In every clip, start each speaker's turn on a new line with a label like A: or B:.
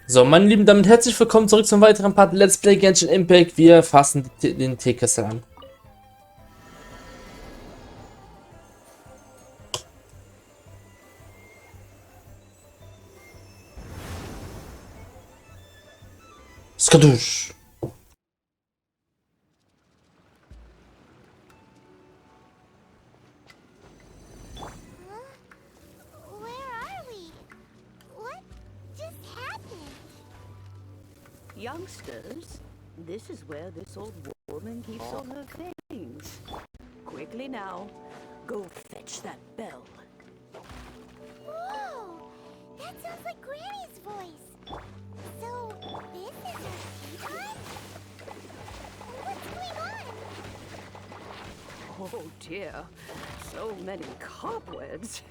A: So, meine Lieben, damit herzlich willkommen zurück zum weiteren Part Let's Play Genshin Impact. Wir fassen den Teekessel an. Skadusch.
B: Youngsters, this is where this old woman keeps all her things. Quickly now, go fetch that bell.
C: Whoa! That sounds like Granny's voice. So, this is her teapot? What's going on?
B: Oh dear, so many cobwebs.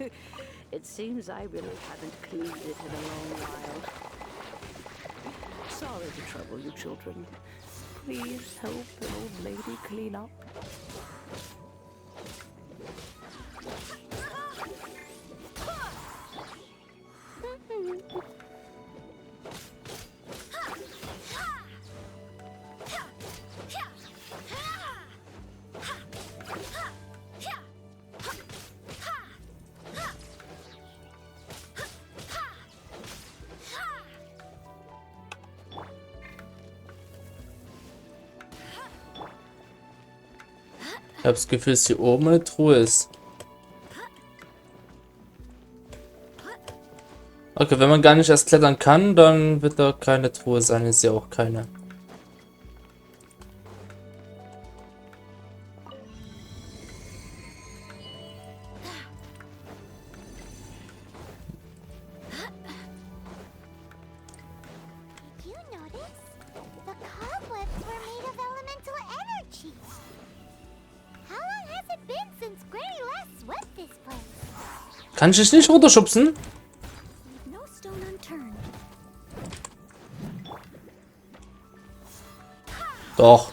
B: It seems I really haven't cleaned it in a long while. Sorry to trouble you, children. Please help the old lady clean up.
A: Ich habe das Gefühl, dass hier oben eine Truhe ist. Okay, wenn man gar nicht erst klettern kann, dann wird da keine Truhe sein. Ist ja auch keine.
C: Did you notice? The cobwebs were made of elemental energy. How long has it been since Granny last swept this place?
A: Kann ich dich nicht runterschubsen?
C: Leave no stone unturned.
A: Doch.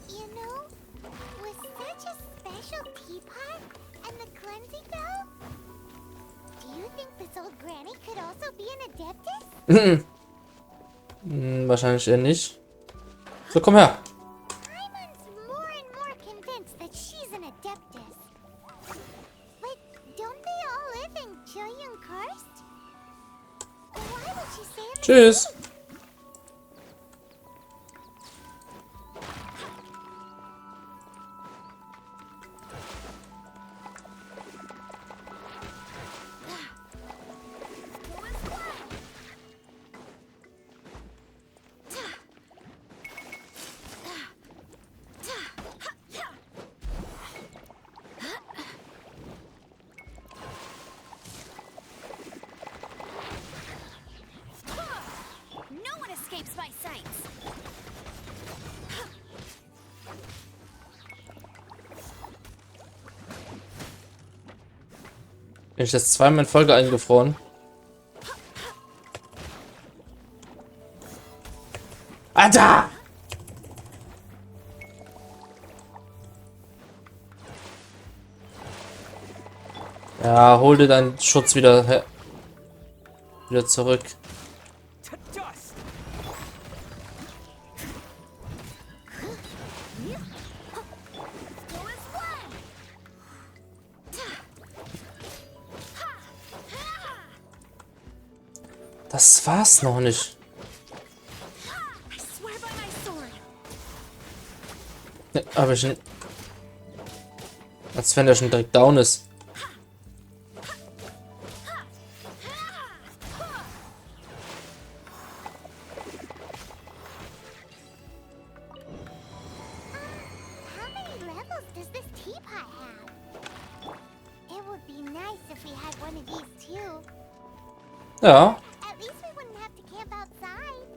C: You know, with such a special teapot and the cleansing bell, do you think this old Granny could also be an adeptus?
A: Wahrscheinlich eher nicht. So, komm her.
C: Imon's more and more convinced that she's an adeptus. But don't they all live in Julian Karst? Why would she say it?
A: Tschüss.
C: No one escapes my sights.
A: Bin ich jetzt zweimal in Folge eingefroren? Alter! Ja, hol dir deinen Schutz wieder zurück.
B: To dust!
C: Go as one.
A: Das war's noch nicht.
C: I swear by my sword.
A: Ne, aber ich. Als wenn der schon direkt down ist.
C: How many levels does this teapot have? It would be nice if we had one of these too.
A: Ja.
C: At least we wouldn't have to camp outside.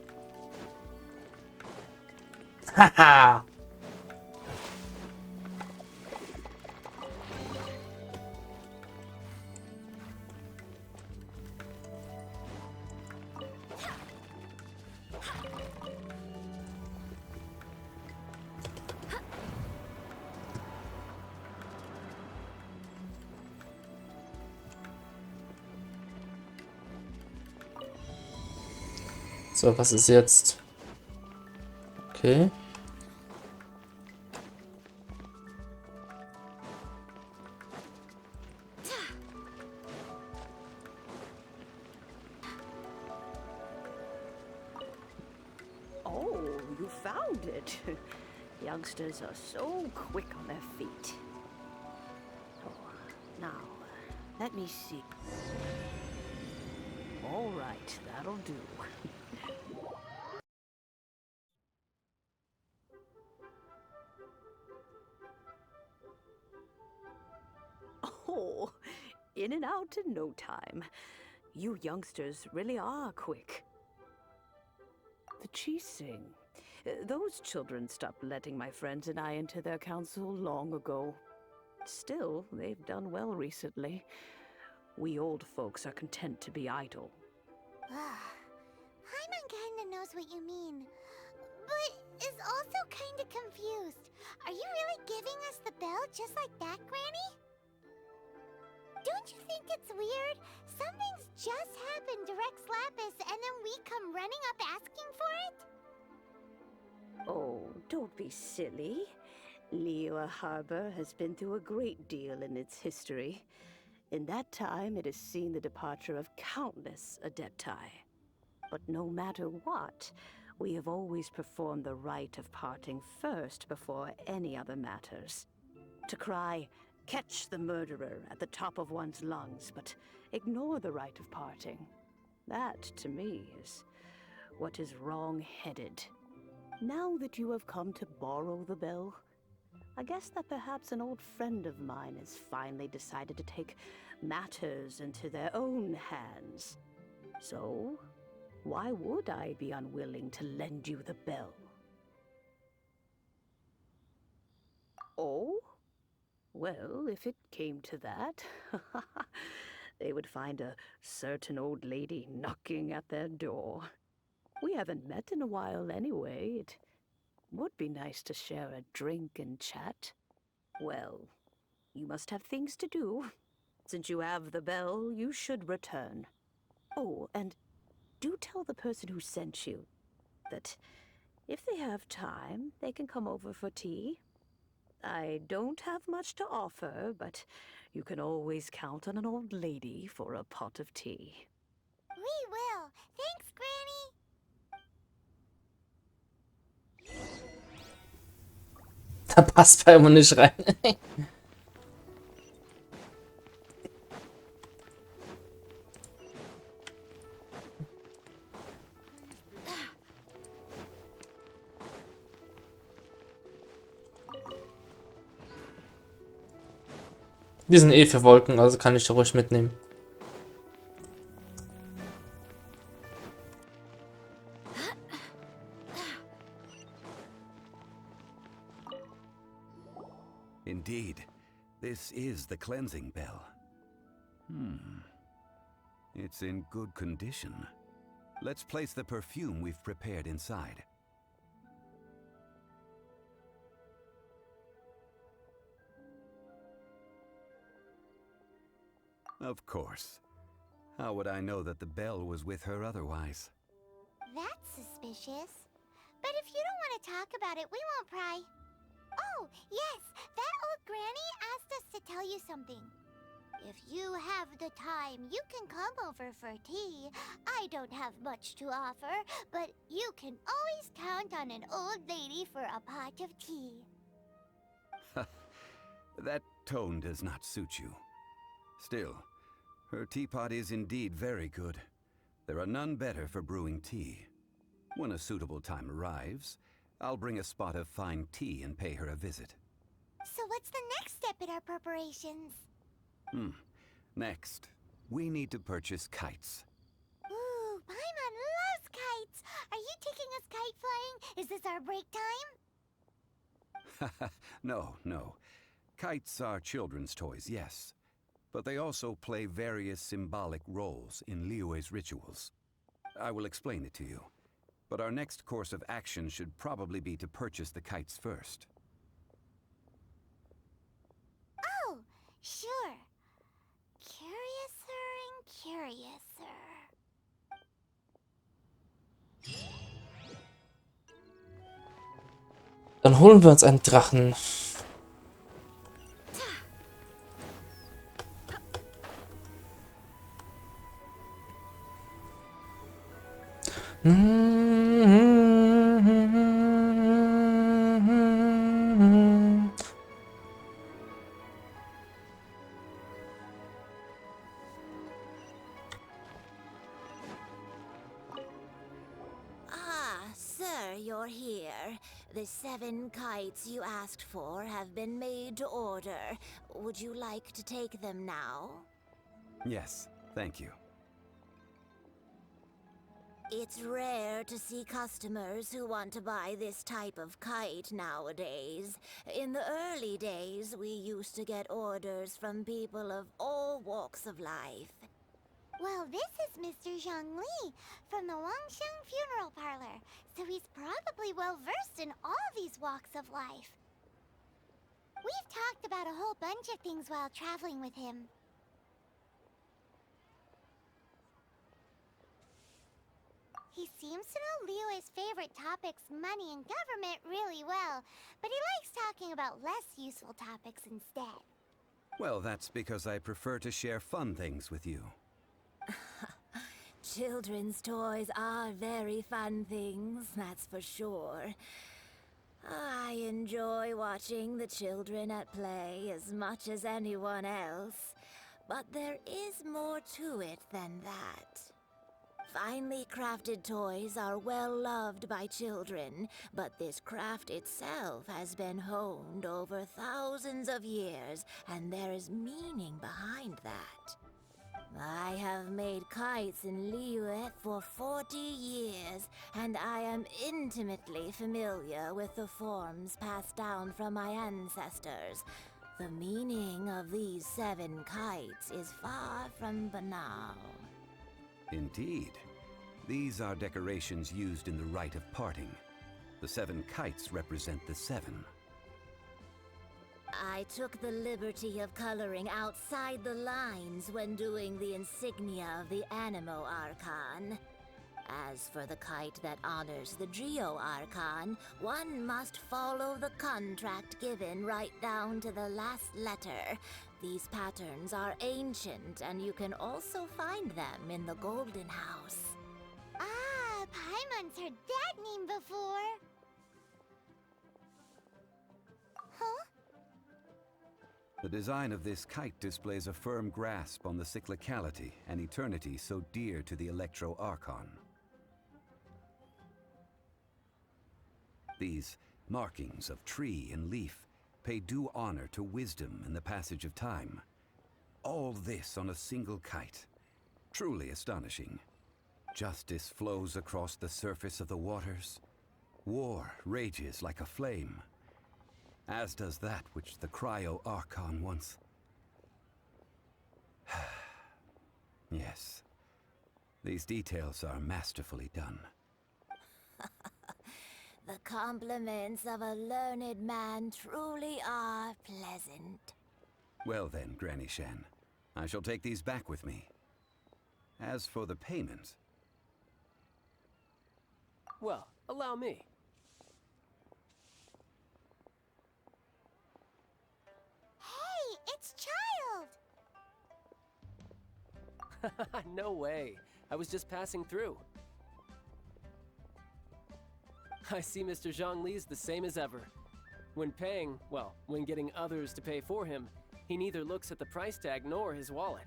A: Haha. So, was ist jetzt? Okay.
B: Oh, you found it. Youngsters are so quick on their feet. Oh, now, let me see. All right, that'll do. Oh, in and out in no time. You youngsters really are quick. The cheese sing. Those children stopped letting my friends and I into their council long ago. Still, they've done well recently. We old folks are content to be idle.
C: Paimon kinda knows what you mean, but is also kinda confused. Are you really giving us the bell just like that, Granny? Don't you think it's weird? Something's just happened to Rex Lapis and then we come running up asking for it?
B: Oh, don't be silly. Liyue Harbor has been through a great deal in its history. In that time, it has seen the departure of countless Adepti. But no matter what, we have always performed the rite of parting first before any other matters. To cry, "Catch the murderer," at the top of one's lungs, but ignore the rite of parting. That, to me, is what is wrong-headed. Now that you have come to borrow the bell, I guess that perhaps an old friend of mine has finally decided to take matters into their own hands. So, why would I be unwilling to lend you the bell? Oh? Well, if it came to that, they would find a certain old lady knocking at their door. We haven't met in a while anyway. It would be nice to share a drink and chat. Well, you must have things to do. Since you have the bell, you should return. Oh, and do tell the person who sent you that if they have time, they can come over for tea. I don't have much to offer, but you can always count on an old lady for a pot of tea.
C: We will. Thanks, Granny.
A: Da passt Paimon nicht rein. Die sind eh für Wolken, also kann ich da ruhig mitnehmen.
D: Indeed, this is the cleansing bell. It's in good condition. Let's place the perfume we've prepared inside. Of course. How would I know that the bell was with her otherwise?
C: That's suspicious. But if you don't want to talk about it, we won't pry. Oh, yes, that old granny asked us to tell you something. If you have the time, you can come over for tea. I don't have much to offer, but you can always count on an old lady for a pot of tea.
D: That tone does not suit you. Still, her teapot is indeed very good. There are none better for brewing tea. When a suitable time arrives, I'll bring a spot of fine tea and pay her a visit.
C: So what's the next step in our preparations?
D: Next, we need to purchase kites.
C: Ooh, Paimon loves kites! Are you taking us kite flying? Is this our break time?
D: No. Kites are children's toys, yes. But they also play various symbolic roles in Liyue's rituals. I will explain it to you. But our next course of action should probably be to purchase the kites first.
C: Oh, sure. Curiouser and curiouser.
A: Dann holen wir uns einen Drachen.
E: Ah, sir, you're here. The 7 kites you asked for have been made to order. Would you like to take them now?
D: Yes, thank you.
E: It's rare to see customers who want to buy this type of kite nowadays. In the early days, we used to get orders from people of all walks of life.
C: Well, this is Mr. Zhongli from the Wangsheng Funeral Parlor, so he's probably well-versed in all these walks of life. We've talked about a whole bunch of things while traveling with him. He seems to know Liyue's favorite topics, money and government, really well, but he likes talking about less useful topics instead.
D: Well, that's because I prefer to share fun things with you.
E: Children's toys are very fun things, that's for sure. I enjoy watching the children at play as much as anyone else, but there is more to it than that. Finely crafted toys are well loved by children, but this craft itself has been honed over thousands of years, and there is meaning behind that. I have made kites in Liyue for 40 years, and I am intimately familiar with the forms passed down from my ancestors. The meaning of these 7 kites is far from banal.
D: Indeed. These are decorations used in the rite of parting. The 7 kites represent the 7.
E: I took the liberty of coloring outside the lines when doing the insignia of the Animo Archon. As for the kite that honors the Geo Archon, one must follow the contract given right down to the last letter. These patterns are ancient, and you can also find them in the Golden House.
C: Ah, Paimon's heard that name before. Huh?
D: The design of this kite displays a firm grasp on the cyclicality and eternity so dear to the Electro Archon. These markings of tree and leaf pay due honor to wisdom and the passage of time. All this on a single kite. Truly astonishing. Justice flows across the surface of the waters. War rages like a flame. As does that which the Cryo Archon once... Yes. These details are masterfully done.
E: The compliments of a learned man truly are pleasant.
D: Well then, Granny Shen, I shall take these back with me. As for the payment...
F: Well, allow me.
C: Hey, it's Child!
F: No way. I was just passing through. I see Mr. Zhongli's the same as ever. When paying, well, when getting others to pay for him, he neither looks at the price tag nor his wallet.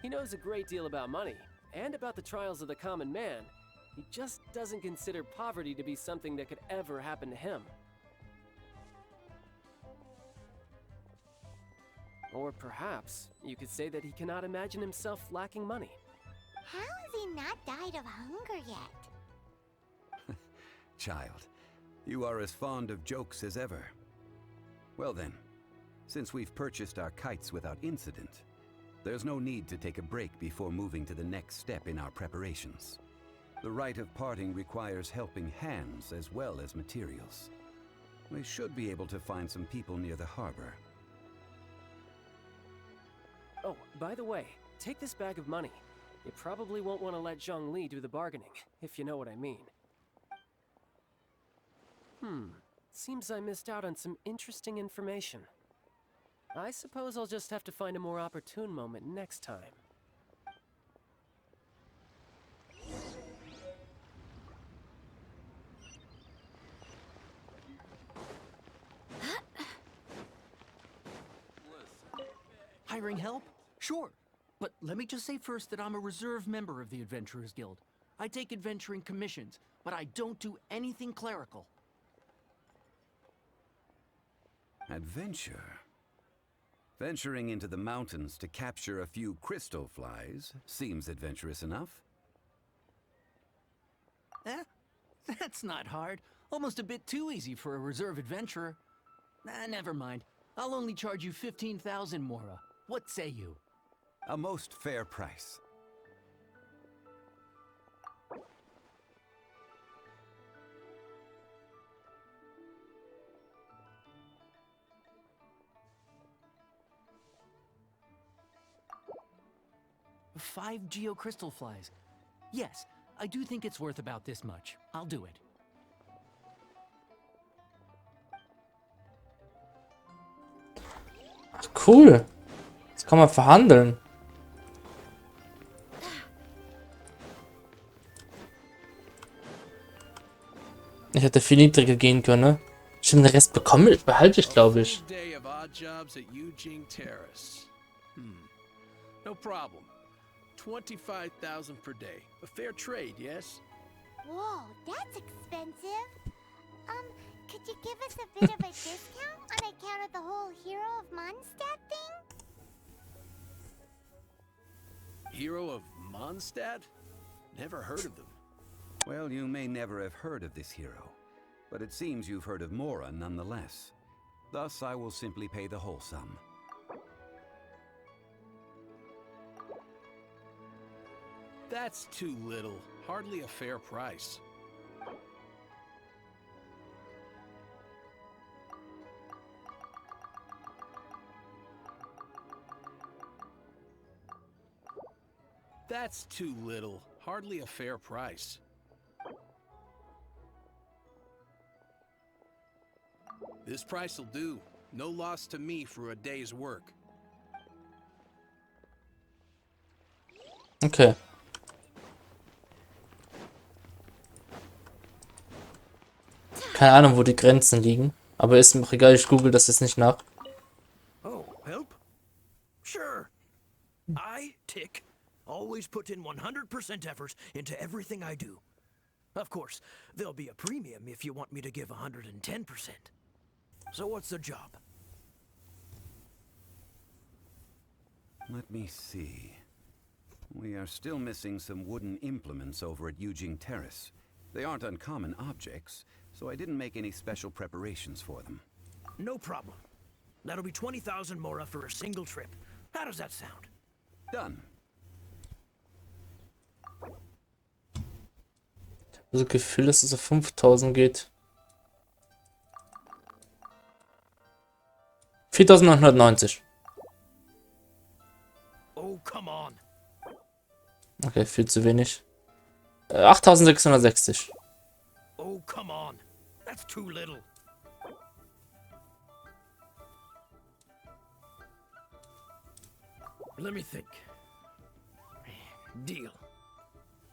F: He knows a great deal about money, and about the trials of the common man. He just doesn't consider poverty to be something that could ever happen to him. Or perhaps you could say that he cannot imagine himself lacking money.
C: How has he not died of hunger yet?
D: Child, you are as fond of jokes as ever. Well then, since we've purchased our kites without incident, there's no need to take a break before moving to the next step in our preparations. The rite of parting requires helping hands as well as materials. We should be able to find some people near the harbor.
F: Oh, by the way, take this bag of money. You probably won't want to let Zhongli do the bargaining, if you know what I mean. Seems I missed out on some interesting information. I suppose I'll just have to find a more opportune moment next time.
G: Hiring help? Sure. But let me just say first that I'm a reserve member of the Adventurers Guild. I take adventuring commissions, but I don't do anything clerical.
D: Adventure? Venturing into the mountains to capture a few crystal flies seems adventurous enough.
G: That's not hard. Almost a bit too easy for a reserve adventurer. Never mind. I'll only charge you 15,000 Mora. What say you?
D: A most fair price.
G: Five geocrystal flies. Yes, I do think it's worth about this much. I'll do it.
A: Cool. Jetzt kann man verhandeln. Ich hätte viel niedriger gehen können. Ne? Stimmt, den Rest behalte ich, glaube ich.
H: Day of odd jobs at Eugene Terrace. No problem. 25,000 per day. A fair trade, yes?
C: Whoa, that's expensive. Could you give us a bit of a discount on account of the whole Hero of Mondstadt thing?
H: Hero of Mondstadt? Never heard of them.
D: Well, you may never have heard of this hero, but it seems you've heard of Mora nonetheless. Thus, I will simply pay the whole sum.
H: That's too little. Hardly a fair price. That's too little. Hardly a fair price. This price will do. No loss to me for a day's work.
A: Okay. Keine Ahnung, wo die Grenzen liegen. Aber ist mir auch egal, ich google das jetzt nicht nach.
I: Oh, help? Sure. I, Tick, always put in 100% effort into everything I do. Of course, there'll be a premium if you want me to give 110%. So what's the job?
D: Let me see. We are still missing some wooden implements over at Eugene Terrace. They aren't uncommon objects, so I didn't make any special preparations for them.
I: No problem. That'll be 20,000 Mora for a single trip. How does that sound?
D: Done.
A: Also Gefühl, dass es auf 5000 geht. 4990.
I: Oh, come on.
A: Okay, viel zu wenig. 8660.
I: Oh, come on. That's too little. Let me think. Deal.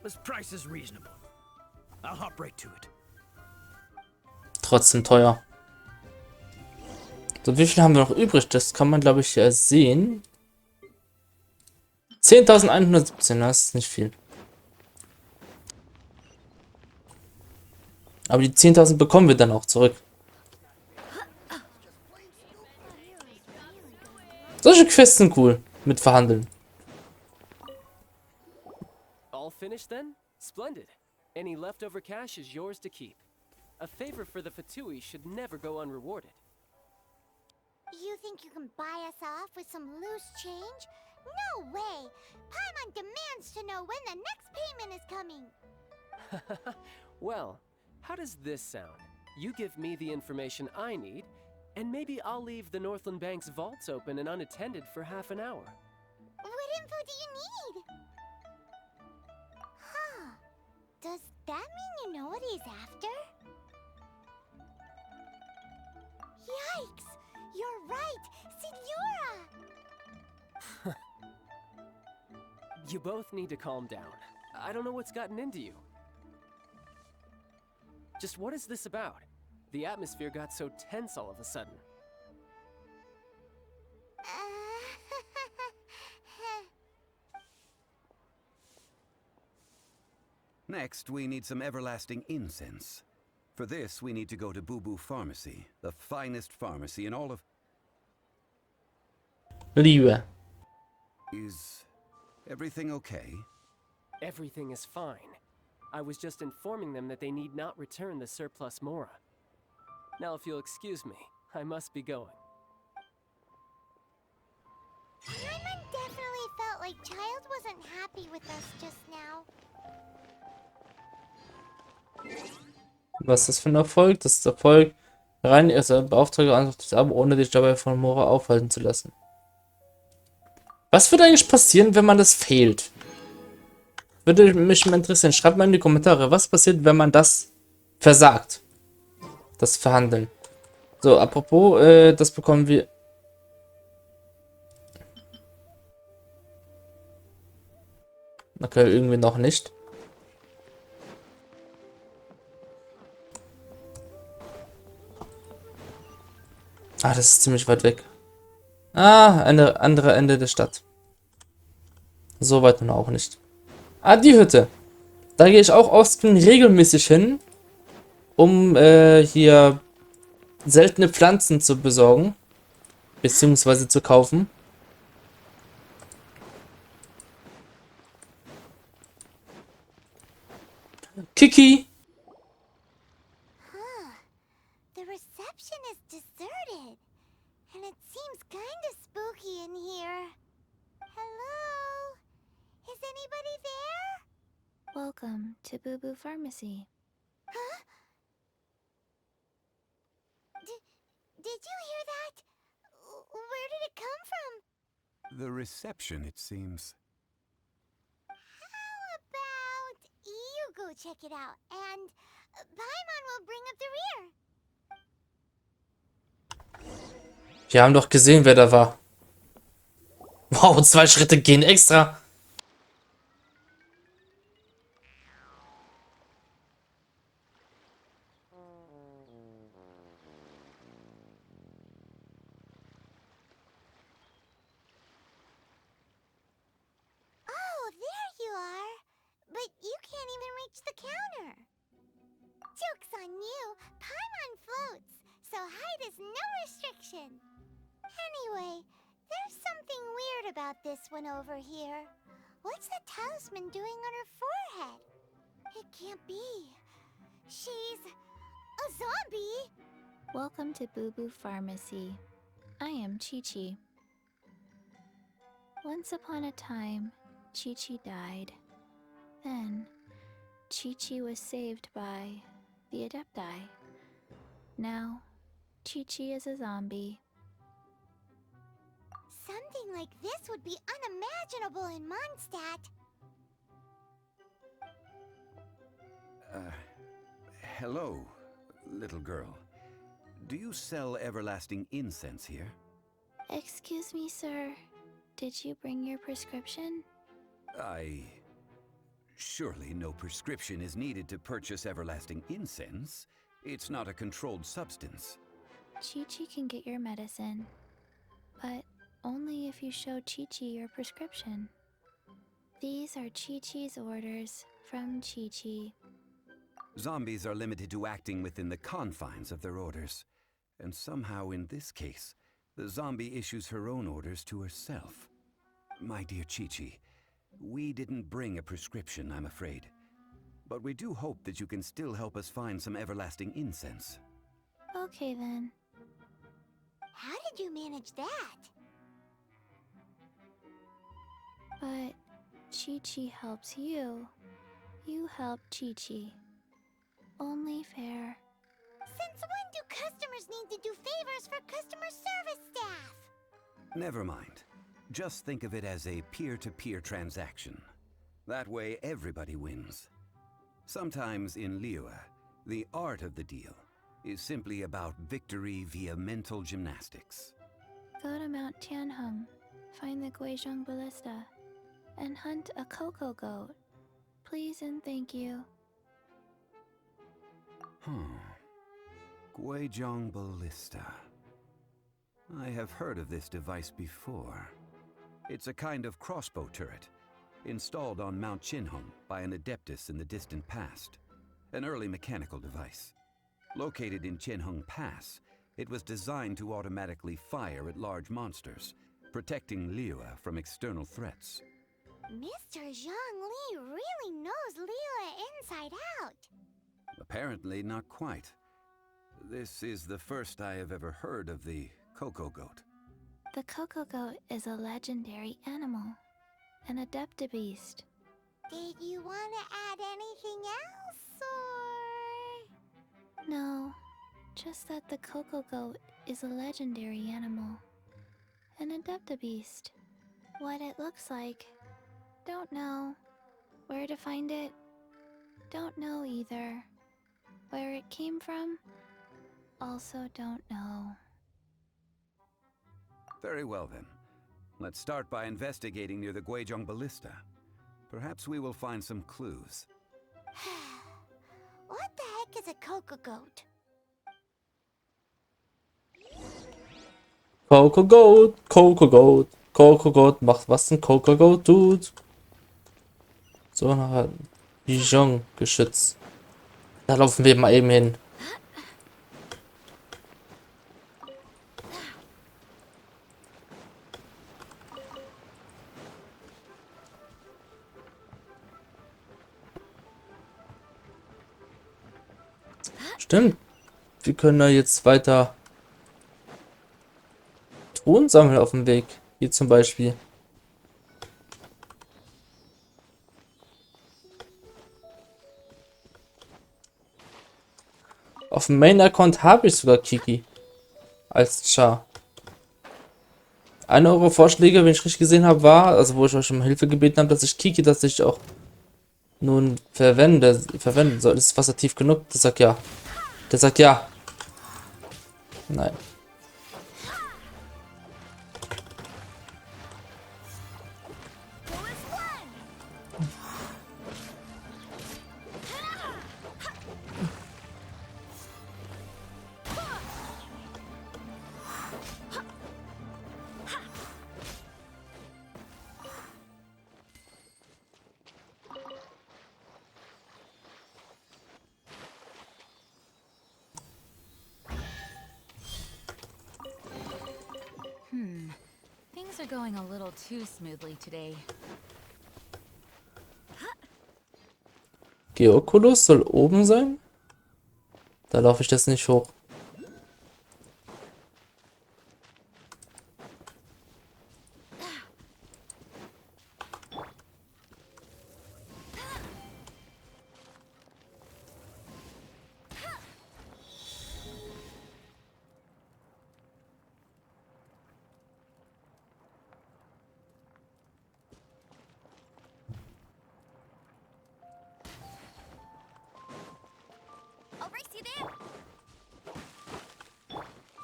I: This price is reasonable. I'll hop right to it.
A: Trotzdem teuer. So, wie viel haben wir noch übrig? Das kann man, glaube ich, sehen. 10.117, das ist nicht viel. Aber die 10.000 bekommen wir dann auch zurück. Solche Quests sind cool. Mit Verhandeln.
F: All finished then? Splendid. Any leftover cash is yours to keep. A favor for the Fatui should never go unrewarded.
C: You think you can buy us off with some loose change? No way! Paimon demands to know when the next payment is coming.
F: Well, how does this sound? You give me the information I need, and maybe I'll leave the Northland Bank's vaults open and unattended for half an hour.
C: What info do you need? Huh. Does that mean you know what he's after? Yikes! You're right, Signora!
F: You both need to calm down. I don't know what's gotten into you. Just what is this about? The atmosphere got so tense all of a sudden.
D: Next, we need some everlasting incense. For this, we need to go to Boo Boo Pharmacy, the finest pharmacy in all of...
A: Liebe.
D: Is everything okay?
F: Everything is fine. I was just informing them that they need not return the surplus Mora. Now, if you'll excuse me, I must be going.
C: Paimon definitely felt like Child wasn't happy with us just now.
A: Was ist das für ein Erfolg? Das ist Erfolg. Beauftrage antwortet ab, ohne dich dabei von Mora aufhalten zu lassen. Was würde eigentlich passieren, wenn man das fehlt? Würde mich mal interessieren. Schreibt mal in die Kommentare, was passiert, wenn man das versagt. Das Verhandeln. So, apropos, das bekommen wir... Okay, irgendwie noch nicht. Ah, das ist ziemlich weit weg. Ah, andere Ende der Stadt. So weit nun auch nicht. Ah, die Hütte. Da gehe ich auch offscreen regelmäßig hin, um hier seltene Pflanzen zu besorgen. Beziehungsweise zu kaufen. Kiki!
C: The reception is deserted, and it seems kinda spooky in here. Hello? Is anybody there?
E: Welcome to Boo Boo Pharmacy.
C: Huh? Did you hear that? Where did it come from?
D: The reception, it seems.
C: How about you go check it out, and Paimon will bring up the rear.
A: Wir haben doch gesehen, wer da war. Wow, 2 Schritte gehen extra.
C: Oh, there you are. But you can't even reach the counter. Joke's on you. Paimon floats, so height is no restriction. Anyway, there's something weird about this one over here. What's the talisman doing on her forehead? It can't be. She's a zombie.
E: Welcome to Boo Boo Pharmacy. I am Chi-Chi. Once upon a time, Chi-Chi died. Then, Chi-Chi was saved by the Adepti. Now, Chi-Chi is a zombie.
C: Something like this would be unimaginable in Mondstadt.
D: Hello, little girl. Do you sell everlasting incense here?
E: Excuse me, sir. Did you bring your prescription?
D: Surely no prescription is needed to purchase everlasting incense. It's not a controlled substance.
E: Chi-Chi can get your medicine, but only if you show Chi-Chi your prescription. These are Chi-Chi's orders from Chi-Chi.
D: Zombies are limited to acting within the confines of their orders. And somehow in this case, the zombie issues her own orders to herself. My dear Chi-Chi, we didn't bring a prescription, I'm afraid. But we do hope that you can still help us find some everlasting incense.
E: Okay then.
C: How did you manage that?
E: But Chi-Chi helps you. You help Chi-Chi. Only fair.
C: Since when do customers need to do favors for customer service staff?
D: Never mind. Just think of it as a peer-to-peer transaction. That way everybody wins. Sometimes in Liyue, the art of the deal is simply about victory via mental gymnastics.
C: Go to Mount Tianheng, find the Guizhong Ballista, and hunt a cocoa goat. Please and thank you.
D: Guizhong Ballista. I have heard of this device before. It's a kind of crossbow turret, installed on Mount Qinhong by an adeptus in the distant past. An early mechanical device. Located in Qinheng Pass, it was designed to automatically fire at large monsters, protecting Liyue from external threats.
C: Mr. Zhang Li really knows Liyue inside out.
D: Apparently not quite. This is the first I have ever heard of the Cocoa Goat.
C: The cocoa goat is a legendary animal, an adeptabeast. Did you want to add anything else, or...? No, just that the cocoa goat is a legendary animal, an adeptabeast. What it looks like, don't know. Where to find it, don't know either. Where it came from, also don't know.
D: Very well then. Let's start by investigating near the Guizhong Ballista. Perhaps we will find some clues.
C: What the heck is a cocoa goat?
A: Cocoa Goat, Cocoa Goat, Cocoa Goat macht was ein Cocoa Goat tut. So, nach Dijon Geschütz. Da laufen wir mal eben hin. Stimmt. Wir können da jetzt weiter Truhen sammeln auf dem Weg. Hier zum Beispiel. Auf dem Main-Account habe ich sogar Kiki. Als Char. Einer eurer Vorschläge, wenn ich richtig gesehen habe, war, also wo ich euch um Hilfe gebeten habe, dass ich Kiki tatsächlich auch nun verwenden soll. Ist das Wasser tief genug? Der sagt ja. Der sagt ja. Nein.
J: Things are going a little too smoothly today.
A: Geoculus soll oben sein? Da laufe ich das nicht hoch.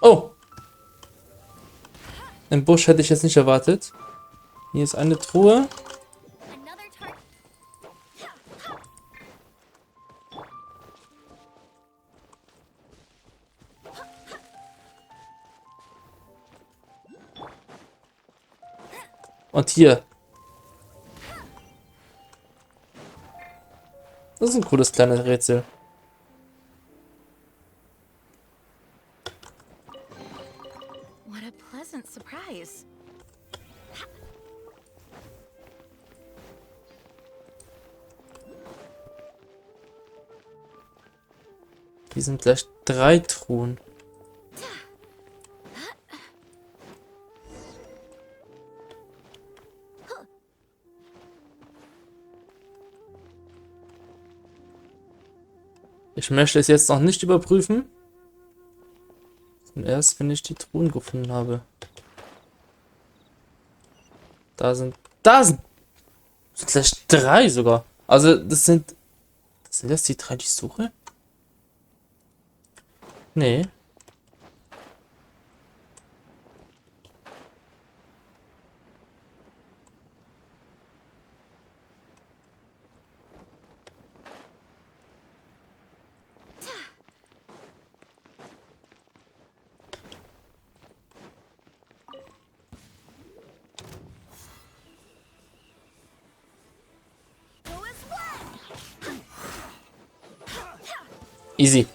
A: Oh! Im Busch hätte ich jetzt nicht erwartet. Hier ist eine Truhe. Und hier. Das ist ein cooles kleines Rätsel.
J: What a pleasant surprise.
A: Hier sind gleich 3 Truhen. Ich möchte es jetzt noch nicht überprüfen. Und erst, wenn ich die Truhen gefunden habe. Sind gleich 3 sogar. Also, sind das die 3, die ich suche? Nee. Easy.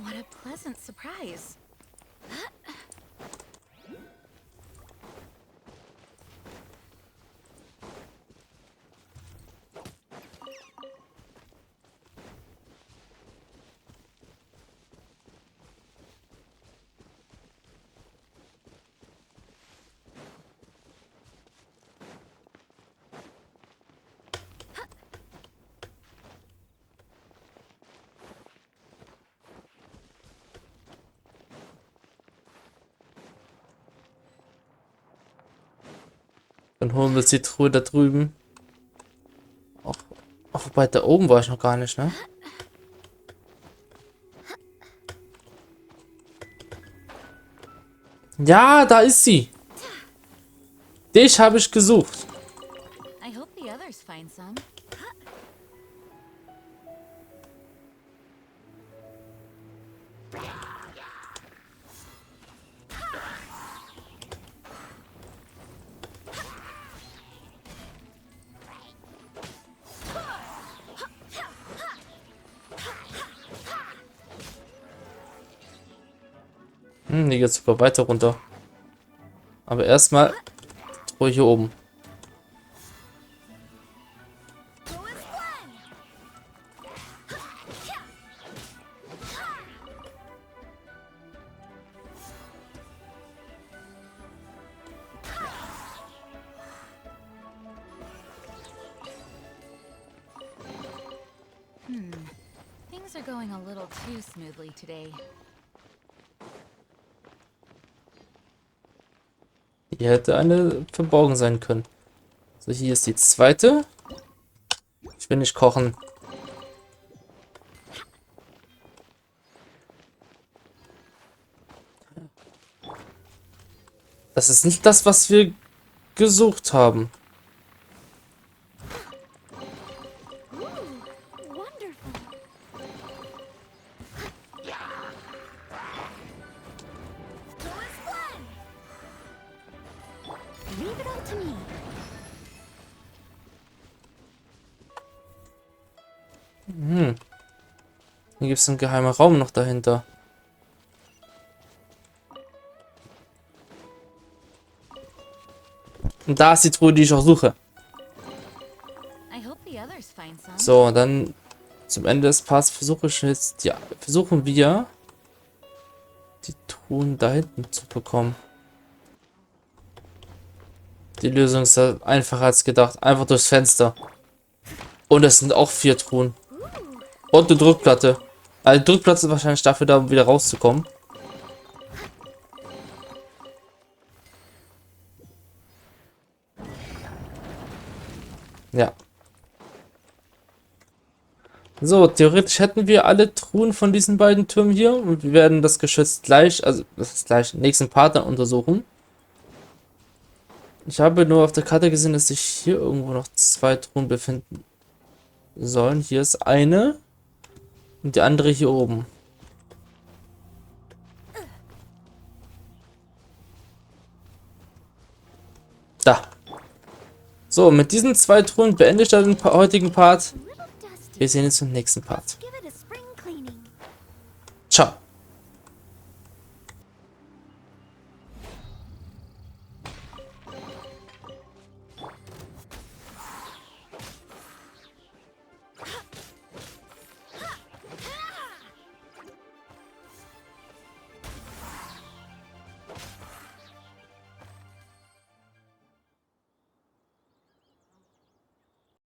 J: What a pleasant surprise.
A: Dann holen wir uns die Truhe da drüben. Auch wobei, da oben war ich noch gar nicht, ne? Ja, da ist sie. Dich habe ich gesucht.
J: I hope the others find some.
A: Die geht sogar weiter runter. Aber erstmal Truhe hier oben.
J: Things are going a little too smoothly today.
A: Hier hätte eine verborgen sein können. So, hier ist die zweite. Ich will nicht kochen. Das ist nicht das, was wir gesucht haben.
C: Leave it all to me.
A: Hier gibt es einen geheimen Raum noch dahinter. Und da ist die Truhe, die ich auch suche.
J: I hope the others find some.
A: So, und dann zum Ende des Parts versuchen wir die Truhen da hinten zu bekommen. Die Lösung ist halt einfacher als gedacht. Einfach durchs Fenster. Und es sind auch 4 Truhen. Und eine Druckplatte. Also die Druckplatte ist wahrscheinlich dafür da, um wieder rauszukommen. Ja. So, theoretisch hätten wir alle Truhen von diesen beiden Türmen hier. Und wir werden das Geschütz gleich, also das ist gleich im nächsten Part dann untersuchen. Ich habe nur auf der Karte gesehen, dass sich hier irgendwo noch 2 Truhen befinden sollen. Hier ist eine und die andere hier oben. Da. So, mit diesen 2 Truhen beende ich dann den heutigen Part. Wir sehen uns im nächsten Part.